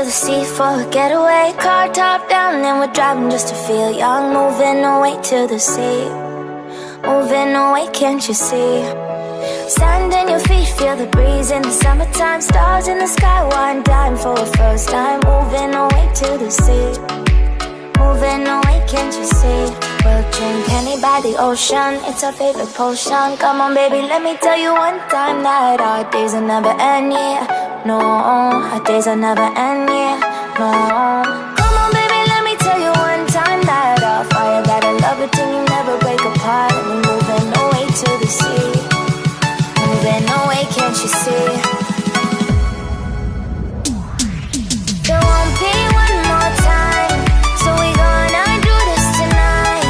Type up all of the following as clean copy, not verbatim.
the sea for a getaway. Car top down and we're driving just to feel young. Moving away to the sea, moving away, can't you see? Sand in your feet, feel the breeze in the summertime. Stars in the sky, one dime for a first time. Moving away to the sea, moving away, can't you see? We'll drink honey by the ocean, it's our favorite potion. Come on baby, let me tell you one time that our days will never end, yeah. No, our days will never end, yeah. No. Come on baby, let me tell you one time that our fire got a love it till you never break apart. And we're moving away to the sea, moving away, can't you see? There won't be one more time, so we gonna do this tonight.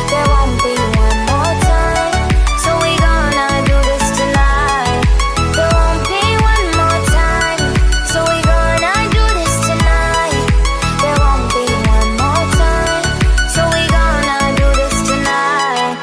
There won't be one more time, so we gonna do this tonight. There won't be one more time, so we gonna do this tonight. There won't be one more time, so we gonna do this tonight.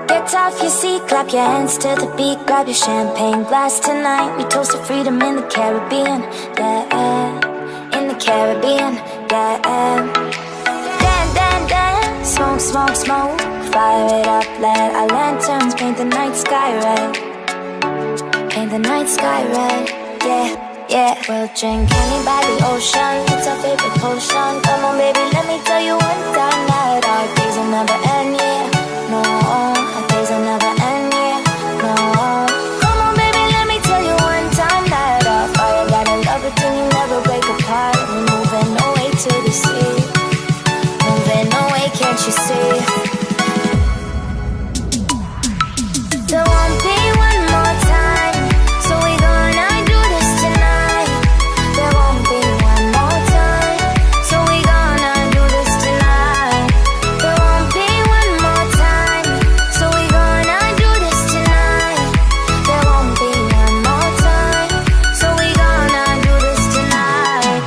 Get off your seat, clap your hands to the beat. Grab your champagne glass tonight. We toast to freedom in the Caribbean, yeah. In the Caribbean, yeah. Dan, dan, dan, smoke, smoke, smoke. Fire it up, let our lanterns paint the night sky red. Paint the night sky red, yeah, yeah. We'll drink honey by the ocean, it's our favorite potion. Come on baby, let me tell you one time that our days will never end, yeah. No, our days will never end, yeah. No. Come on baby, let me tell you one time that our fire got a love it till you never break apart. We're moving away to the sea, moving away, can't you see? There won't be one more time, so we gonna do this tonight. There won't be one more time, so we gonna do this tonight. There won't be one more time, so we gonna do this tonight. There won't be one more time, so we gonna do this tonight.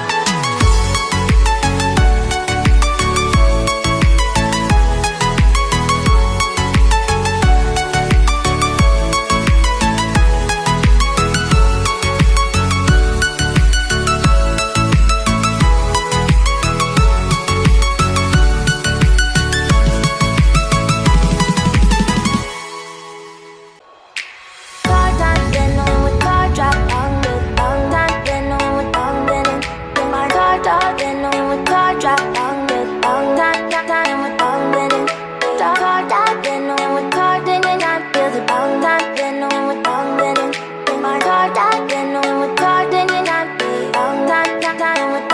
Car top, then with car drop, with top, then with then my car top, then with car drop, with top, with then car top, then with car, then I feel the top, then with then my car top, then with car, then I feel top, with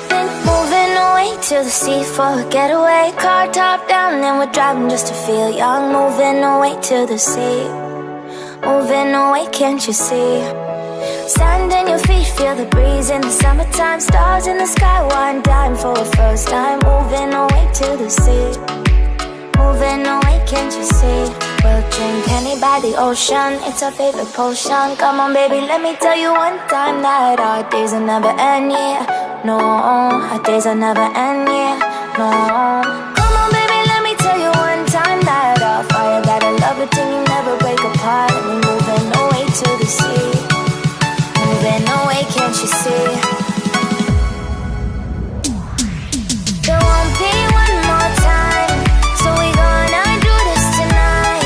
then moving away to the sea for a getaway. Car top down and we're driving just to feel young. Moving away to the sea, moving away, can't you see? Sand in your feet, feel the breeze in the summertime. Stars in the sky, one dime for a first time. Moving away to the sea, moving away, can't you see? We'll drink honey by the ocean, it's our favorite potion. Come on baby, let me tell you one time that our days will never end, yeah. No, our days will never end, yeah. No. Come on baby, let me tell you one time that our fire got a love it till you never break apart. And we're moving away to the sea, moving away, can't you see? There won't be one more time, so we gonna do this tonight.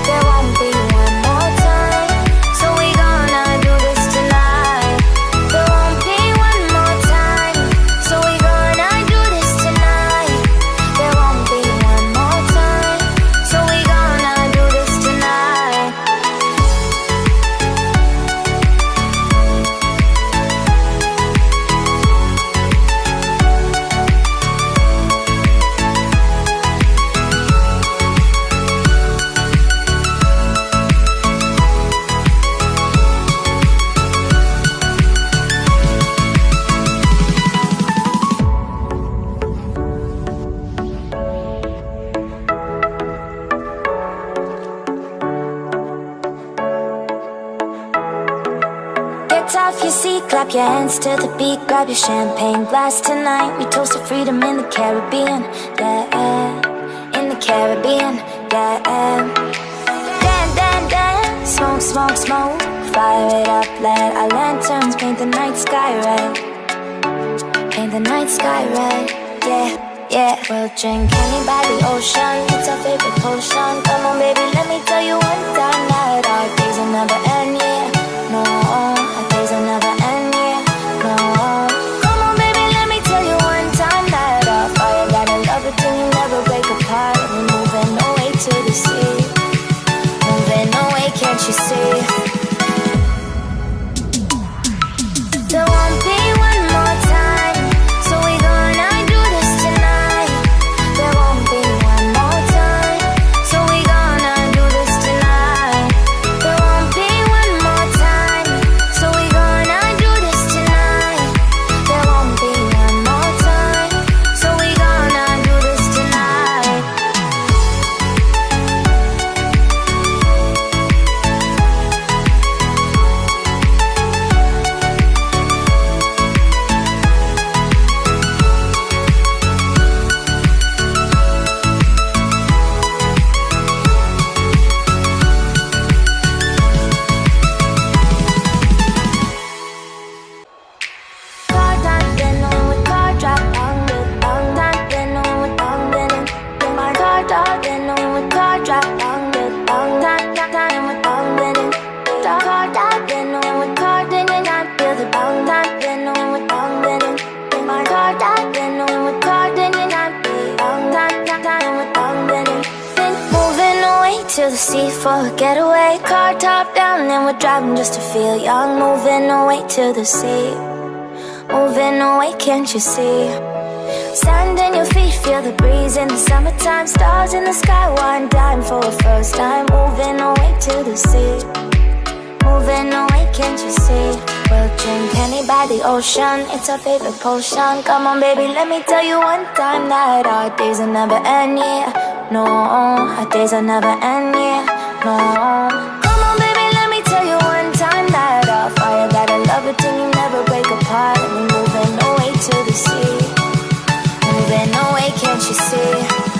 There won't be one more time, so we gonna do this tonight. There won't be one more time, so we gonna do this tonight. seat, clap your hands to the beat, grab your champagne glass tonight. We toast to freedom in the Caribbean, yeah, in the Caribbean, yeah. Dan, dan, dan, smoke, smoke, smoke, fire it up, let our lanterns paint the night sky red, paint the night sky red, yeah, yeah. We'll drink honey by the ocean, it's our favorite potion. Come on baby, let me tell you one time that our days will never end, yeah. No, our days will never end, yeah. No, come on baby, let me tell you one time that our fire got a love it till you never break apart. We're moving away to the sea, moving away, can't you see? There won't be one more time, so we gonna do this tonight. There won't be one more time, so we gonna do this tonight. There won't be one more time, so we gonna do this tonight. There won't be one more time, so we gonna do this tonight. To the sea for a getaway, car top down and we're driving just to feel young. Moving away to the sea, moving away, can't you see? Sand in your feet, feel the breeze in the summertime. Stars in the sky, one dime for a first time. Moving away to the sea, moving away, can't you see? We'll drink honey by the ocean, it's our favorite potion. Come on baby, let me tell you one time that our days will never end, yeah. No, our days will never end, yeah. No, come on baby, let me tell you one time that our fire got a love it till you never break apart. And we're moving away to the sea, moving away, can't you see?